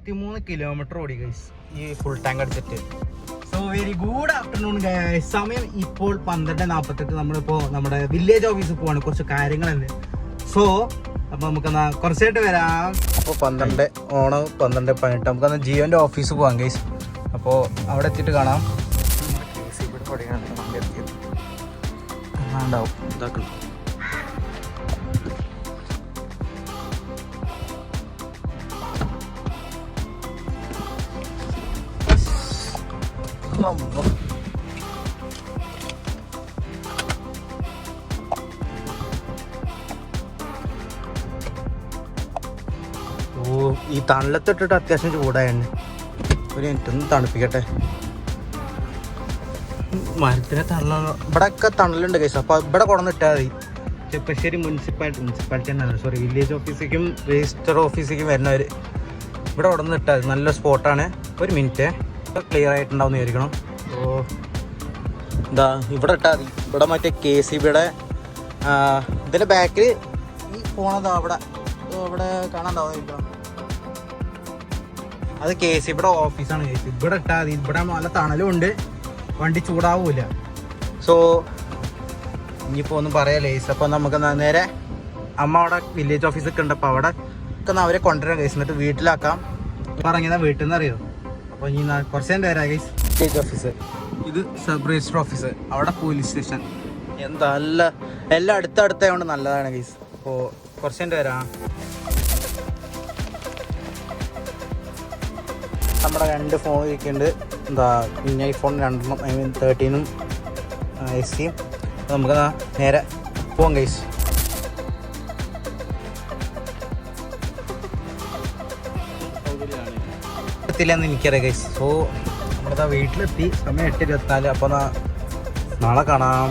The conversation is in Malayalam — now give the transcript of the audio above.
43 കിലോമീറ്റർ ഓടി ഗൈസ് ഈ ഫുൾ ടാങ്ക് അടിച്ചിട്ട്. So very good afternoon guys. സമയം ഇപ്പോൾ 12:48. നമ്മളിപ്പോൾ നമ്മുടെ വില്ലേജ് ഓഫീസിൽ പോവാണ്, കുറച്ച് കാര്യങ്ങളുണ്ട്. സോ അപ്പോൾ നമുക്കെന്നാ കുറച്ചായിട്ട് വരാം. അപ്പോൾ 12:18 നമുക്കെന്നാ ജിയോൻ്റെ ഓഫീസിൽ പോവാം ഗൈസ്. അപ്പോൾ അവിടെ എത്തിയിട്ട് കാണാം. ഉണ്ടാവും ഇതാക്കണം. ഓ ഈ തണലത്തിട്ടിട്ട് അത്യാവശ്യം ചൂടായാണ്. ഒരു മിനിറ്റ് ഒന്ന് തണുപ്പിക്കട്ടെ. മരത്തിനെ തണല ഇവിടെയൊക്കെ തണലുണ്ട് കേസ്. അപ്പോൾ ഇവിടെ കൊണ്ടുവന്നിട്ടാൽ മതി. ചെപ്പശ്ശേരി മുനിസിപ്പാലിറ്റി തന്നെയാണ്, സോറി വില്ലേജ് ഓഫീസിലേക്കും രജിസ്റ്റർ ഓഫീസിലേക്കും വരുന്നവർ ഇവിടെ കൊണ്ടുവന്നിട്ടാൽ മതി. നല്ല സ്പോട്ടാണ്. ഒരു മിനിറ്റ് ക്ലിയർ ആയിട്ടുണ്ടാവും വിചാരിക്കണം. ഓ എന്താ ഇവിടെ ഇട്ടാൽ മതി. ഇവിടെ മറ്റേ KCBയുടെ ഇതിൻ്റെ ബാക്കിൽ ഈ പോണതാ അവിടെ ഇവിടെ കാണാണ്ടാവും. അത് KCBയുടെ ഓഫീസാണ് കേസ്. ഇവിടെ ഇട്ടാൽ മതി. ഇവിടെ നല്ല തണലും ഉണ്ട്, വണ്ടി ചൂടാവൂല. സോ ഇനിയിപ്പോൾ ഒന്നും പറയാം ലേസ്. അപ്പോൾ നമുക്ക് നേരെ അമ്മ അവിടെ വില്ലേജ് ഓഫീസൊക്കെ ഉണ്ട്. അപ്പോൾ അവിടെ ഒക്കെ അവരെ കൊണ്ടുവരാം കേസ്. എന്നിട്ട് വീട്ടിലാക്കാം. പറഞ്ഞതാ വീട്ടിൽ നിന്ന് അറിയോ. അപ്പോൾ ഇനി കുറച്ച് നേരം വരാം കേസ്. വില്ലേജ് ഓഫീസ്, ഇത് സബ് രജിസ്റ്റർ ഓഫീസ്, അവിടെ പോലീസ് സ്റ്റേഷൻ. എന്താ എല്ലാം അടുത്തടുത്തായതുകൊണ്ട് നല്ലതാണ് കേസ്. അപ്പോൾ കുറച്ച് നേരം വരാം. നമ്മുടെ 2 ഫോൺ ഇരിക്കുന്നുണ്ട്. എന്താ പിന്നെ iPhone 2 13 SEയും. നമുക്ക് നേരെ പോവാം ഗൈസ്. എത്തില്ലെന്ന് എനിക്കറിയാം ഗൈസ്. സോ നമ്മളിതാ വീട്ടിലെത്തി. സമയം 8:24. അപ്പോൾ നാളെ കാണാം.